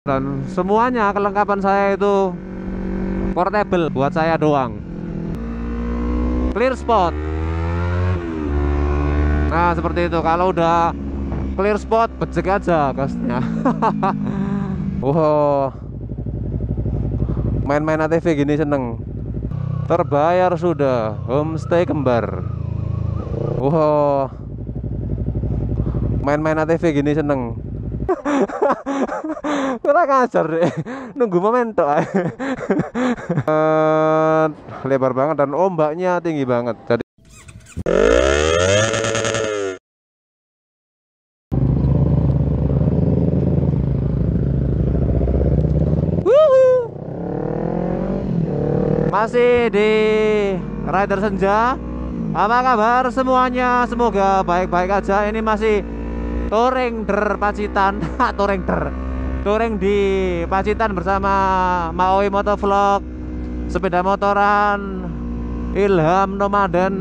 Dan semuanya kelengkapan saya itu portable buat saya doang. Clear spot. Nah seperti itu. Kalau udah clear spot, becek aja gasnya. Wow, main-main ATV gini seneng. Terbayar sudah, homestay kembar. Wow, main-main ATV gini seneng. Kurang ajar deh. Nunggu momen tok ae. Lebar banget dan ombaknya tinggi banget. Jadi masih di Rider Senja. Apa kabar semuanya? Semoga baik-baik aja. Ini masih touring der Pacitan. Touring di Pacitan bersama Maui Motovlog, sepeda motoran Ilham Nomaden.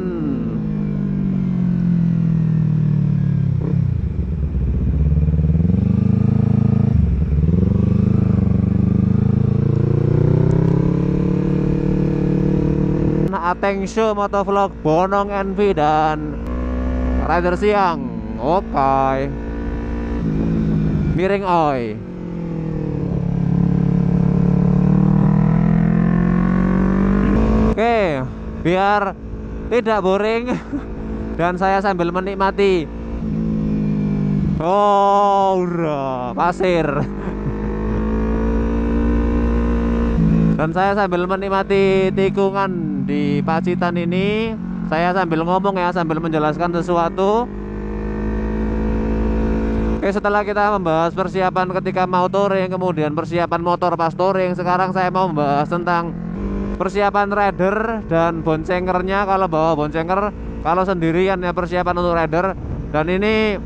Ateng Show Motovlog Bonong Envy dan Rider Siang. Oke. Miring oi. Oke, biar tidak boring dan saya sambil menikmati pasir. Dan saya sambil menikmati tikungan di Pacitan ini. Saya sambil ngomong ya, sambil menjelaskan sesuatu. Oke, setelah kita membahas persiapan ketika mau touring, kemudian persiapan motor pas touring, sekarang saya mau membahas tentang persiapan rider dan boncengernya. Kalau bawa boncenger, kalau sendirian ya persiapan untuk rider. Dan ini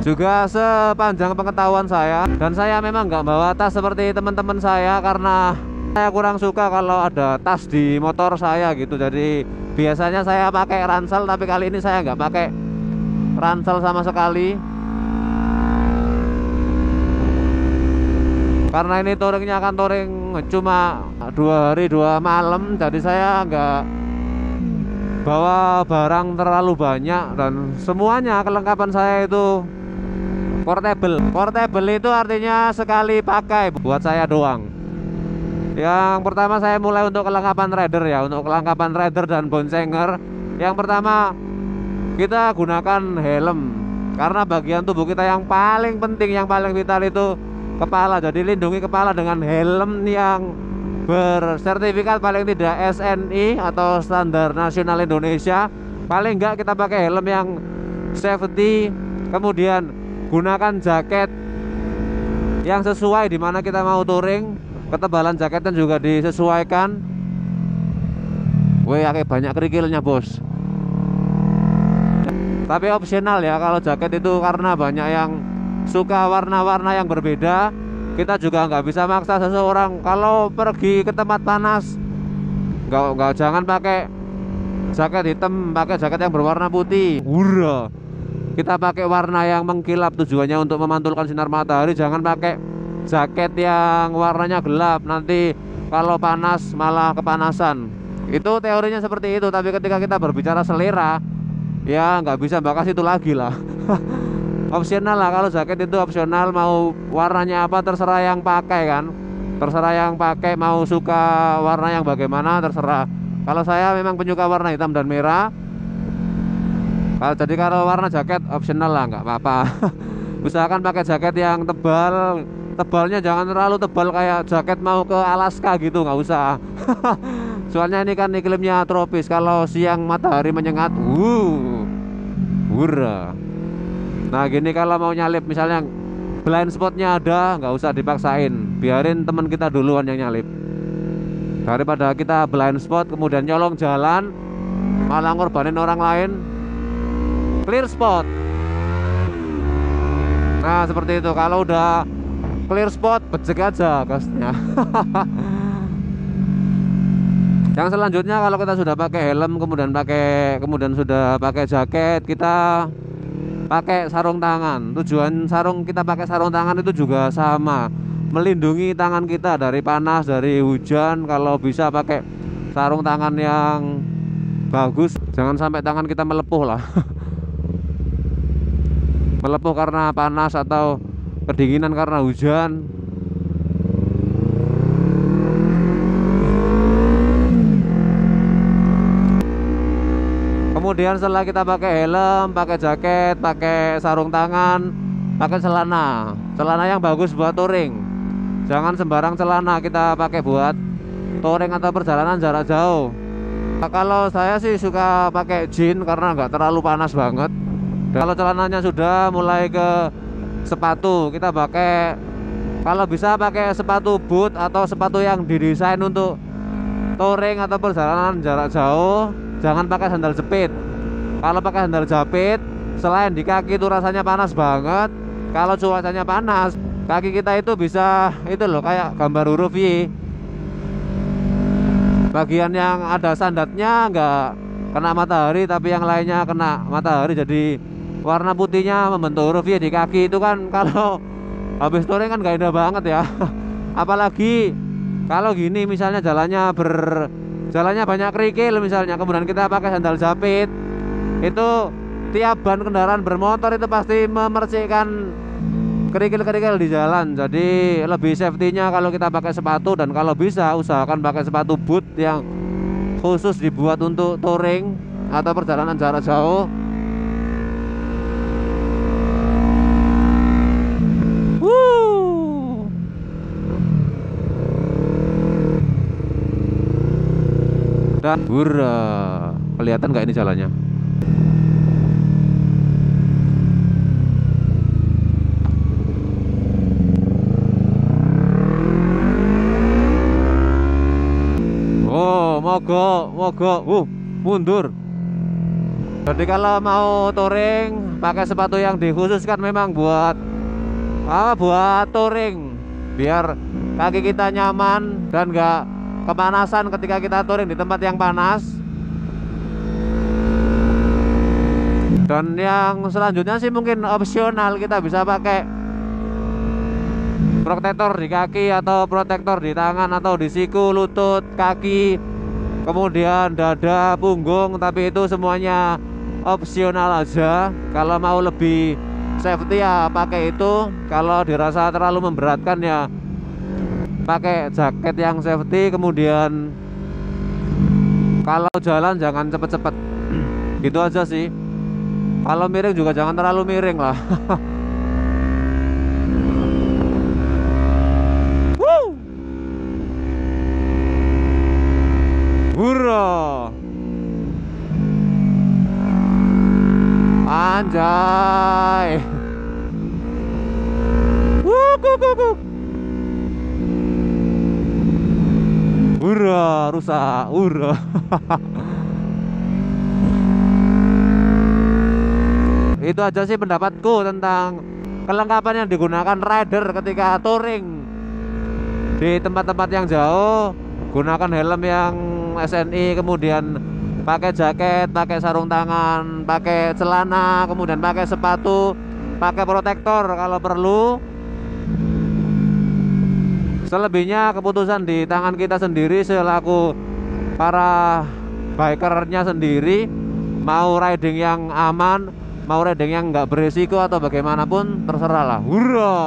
juga sepanjang pengetahuan saya, dan saya memang nggak bawa tas seperti teman-teman saya karena saya kurang suka kalau ada tas di motor saya gitu. Jadi biasanya saya pakai ransel, tapi kali ini saya nggak pakai ransel sama sekali karena ini touringnya akan touring cuma 2 hari 2 malam. Jadi saya nggak bawa barang terlalu banyak dan semuanya kelengkapan saya itu portable. Portable itu artinya sekali pakai buat saya doang. Yang pertama saya mulai untuk kelengkapan rider ya, untuk kelengkapan rider dan boncenger. Yang pertama kita gunakan helm karena bagian tubuh kita yang paling penting, yang paling vital itu kepala. Jadi lindungi kepala dengan helm yang bersertifikat paling tidak SNI atau Standar Nasional Indonesia. Paling enggak kita pakai helm yang safety. Kemudian gunakan jaket yang sesuai dimana kita mau touring. Ketebalan jaketnya juga disesuaikan. Wih, banyak kerikilnya bos. Tapi opsional ya kalau jaket itu, karena banyak yang suka warna-warna yang berbeda. Kita juga nggak bisa maksa seseorang kalau pergi ke tempat panas. Nggak, jangan pakai jaket hitam, pakai jaket yang berwarna putih. Hurra. Kita pakai warna yang mengkilap, tujuannya untuk memantulkan sinar matahari. Jangan pakai jaket yang warnanya gelap, nanti kalau panas malah kepanasan. Itu teorinya seperti itu, tapi ketika kita berbicara selera, ya nggak bisa bakas itu lagi lah. Opsional lah, kalau jaket itu opsional, mau warnanya apa terserah yang pakai kan. Terserah yang pakai mau suka warna yang bagaimana, terserah. Kalau saya memang penyuka warna hitam dan merah. Jadi kalau warna jaket opsional lah, nggak apa-apa. Usahakan pakai jaket yang tebal. Tebalnya jangan terlalu tebal kayak jaket mau ke Alaska gitu, nggak usah. Soalnya ini kan iklimnya tropis. Kalau siang matahari menyengat, hurra. Nah gini, kalau mau nyalip misalnya blind spotnya ada, nggak usah dipaksain, biarin teman kita duluan yang nyalip. Daripada kita blind spot kemudian nyolong jalan malah ngorbanin orang lain. Clear spot. Nah seperti itu. Kalau udah clear spot, becek aja gasnya. Yang selanjutnya, kalau kita sudah pakai helm, kemudian sudah pakai jaket, kita pakai sarung tangan. Tujuan kita pakai sarung tangan itu juga sama, melindungi tangan kita dari panas, dari hujan. Kalau bisa pakai sarung tangan yang bagus, jangan sampai tangan kita melepuh lah. Melepuh karena panas atau kedinginan karena hujan. Kemudian setelah kita pakai helm, pakai jaket, pakai sarung tangan, pakai celana yang bagus buat touring. Jangan sembarang celana kita pakai buat touring atau perjalanan jarak jauh. Nah, kalau saya sih suka pakai jeans karena nggak terlalu panas banget. Dan kalau celananya sudah mulai ke sepatu, kita pakai, kalau bisa pakai sepatu boot atau sepatu yang didesain untuk touring atau perjalanan jarak jauh. Jangan pakai sandal jepit. Kalau pakai sandal jepit, selain di kaki itu rasanya panas banget. Kalau cuacanya panas, kaki kita itu bisa itu loh, kayak gambar huruf Y. Bagian yang ada sandatnya nggak kena matahari, tapi yang lainnya kena matahari, jadi warna putihnya membentuk huruf Y di kaki. Itu kan kalau habis touring kan nggak indah banget ya. Apalagi kalau gini misalnya jalannya banyak kerikil misalnya, kemudian kita pakai sandal jepit, itu tiap ban kendaraan bermotor itu pasti memercikkan kerikil-kerikil di jalan. Jadi lebih safety-nya kalau kita pakai sepatu, dan kalau bisa usahakan pakai sepatu boot yang khusus dibuat untuk touring atau perjalanan jarak jauh. Dan hurra, kelihatan nggak ini jalannya? Oh, mogok, mundur. Jadi kalau mau touring pakai sepatu yang dikhususkan memang buat touring, biar kaki kita nyaman dan nggak kepanasan ketika kita touring di tempat yang panas. Dan yang selanjutnya sih mungkin opsional, kita bisa pakai protektor di kaki atau protektor di tangan atau di siku, lutut, kaki, kemudian dada, punggung. Tapi itu semuanya opsional aja. Kalau mau lebih safety ya pakai itu. Kalau dirasa terlalu memberatkan ya pakai jaket yang safety. Kemudian kalau jalan jangan cepet-cepet. Gitu aja sih. Kalau miring juga jangan terlalu miring lah. Hurra, anjay. Hurra, rusak, hurra. Itu aja sih pendapatku tentang kelengkapan yang digunakan rider ketika touring di tempat-tempat yang jauh. Gunakan helm yang SNI, kemudian pakai jaket, pakai sarung tangan, pakai celana, kemudian pakai sepatu, pakai protektor kalau perlu. Selebihnya keputusan di tangan kita sendiri selaku para bikernya sendiri. Mau riding yang aman, mau riding yang nggak beresiko atau bagaimanapun terserah lah. Hurra!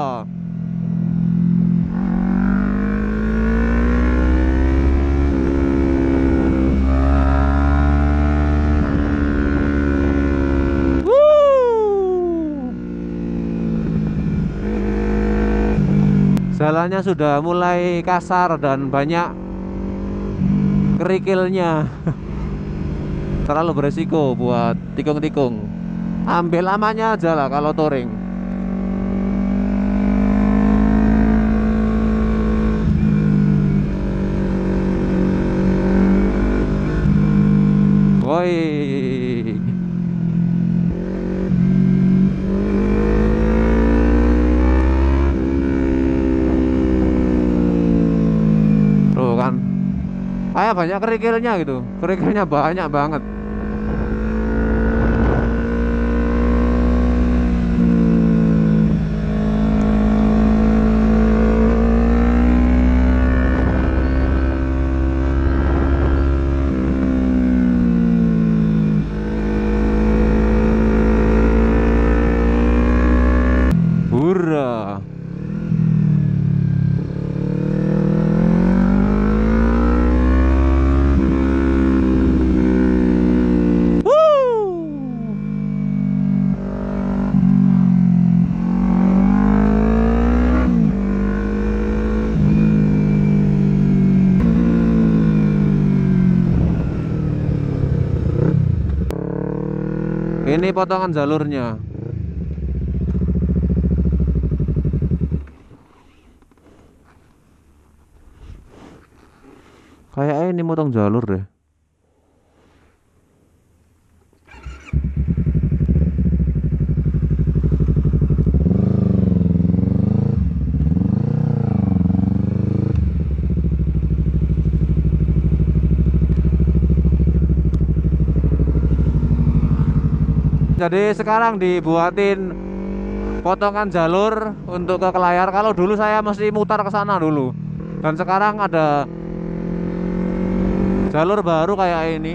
Jalannya sudah mulai kasar dan banyak kerikilnya. Terlalu beresiko buat tikung-tikung. Ambil amannya aja lah kalau touring. Woi. Kayak banyak kerikilnya gitu. Kerikilnya banyak banget. Ini potongan jalurnya. Kayaknya ini motong jalur deh. Jadi sekarang dibuatin potongan jalur untuk ke Kelayar. Kalau dulu saya mesti mutar ke sana dulu. Dan sekarang ada jalur baru kayak ini.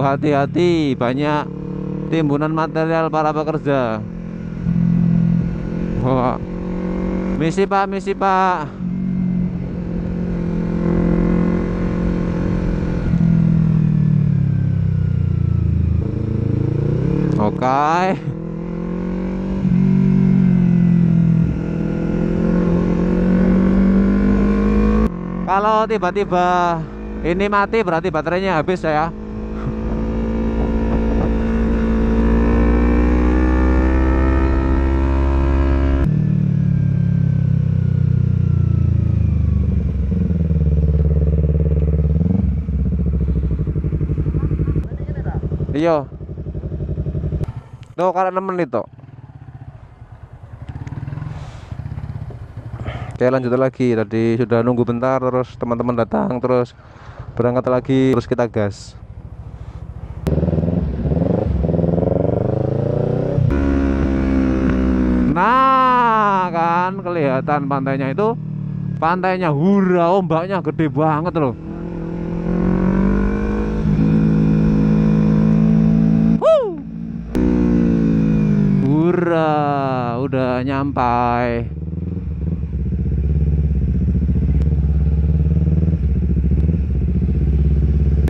Hati-hati, banyak timbunan material para pekerja. Wah. Misi Pak, misi Pak. Oke. Kalau tiba-tiba ini mati berarti baterainya habis ya. Iya. Tuh karena 6 menit toh. Oke, lanjut lagi. Tadi sudah nunggu bentar, terus teman-teman datang, terus berangkat lagi, terus kita gas. Nah, kan kelihatan pantainya itu. Pantainya hura, ombaknya gede banget loh. Hura, udah nyampai.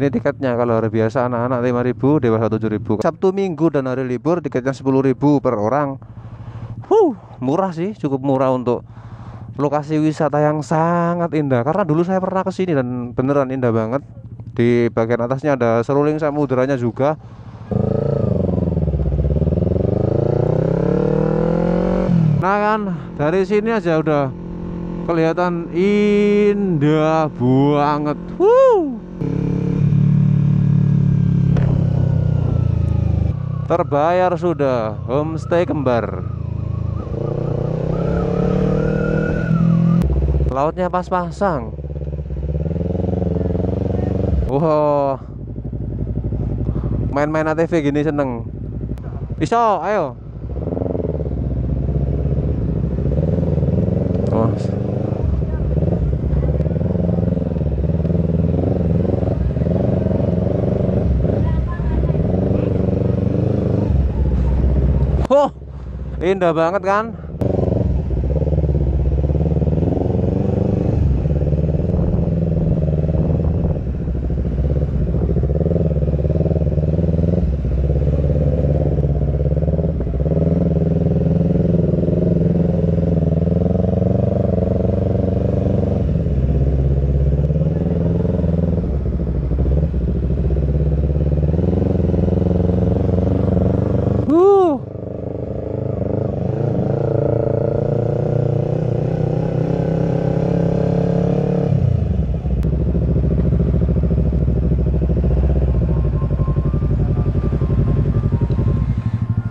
Ini tiketnya kalau hari biasa anak-anak 5.000, dewasa 7.000. Sabtu Minggu dan hari libur tiketnya 10.000 per orang. Murah sih, cukup murah untuk lokasi wisata yang sangat indah. Karena dulu saya pernah kesini dan beneran indah banget. Di bagian atasnya ada seruling samudranya juga. Nah kan, dari sini aja udah kelihatan indah banget. Terbayar sudah, homestay kembar. Lautnya pas-pasang. Wow, main-main ATV gini seneng. Iso, ayo. Oh, indah banget kan?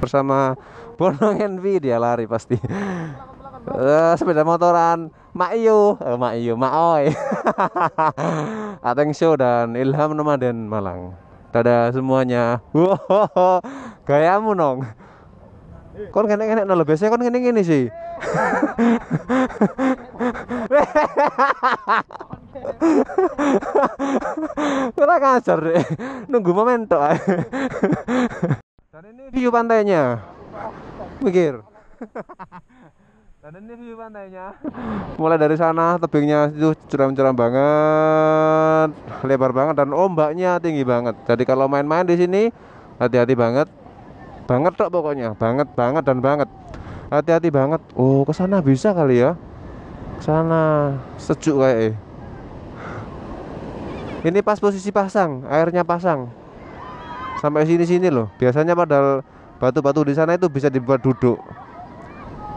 Bersama Bonong Envy, dia lari pasti. Sepeda motoran Mak Iyo, Mak Oi. Ateng Show dan Ilham Nomaden Malang. Dadah semuanya. Wow, gayamu nong. Kon kenek-kenek nol, biasanya kon ngene-ngene sih. Kurang ajar deh. Nunggu momen tok. Dan ini view pantainya. Mikir. Dan ini view pantainya. Mulai dari sana tebingnya itu curam-curam banget, lebar banget dan ombaknya tinggi banget. Jadi kalau main-main di sini hati-hati banget. Banget tok pokoknya, banget dan banget. Hati-hati banget. Oh, ke sana bisa kali ya. Sana sejuk kayak. Ini pas posisi pasang, airnya pasang. Sampai sini-sini loh. Biasanya padahal batu-batu di sana itu bisa dibuat duduk.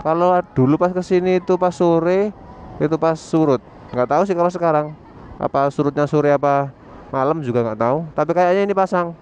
Kalau dulu pas kesini itu pas sore, itu pas surut. Nggak tahu sih kalau sekarang. Apa surutnya sore apa malam juga nggak tahu. Tapi kayaknya ini pasang.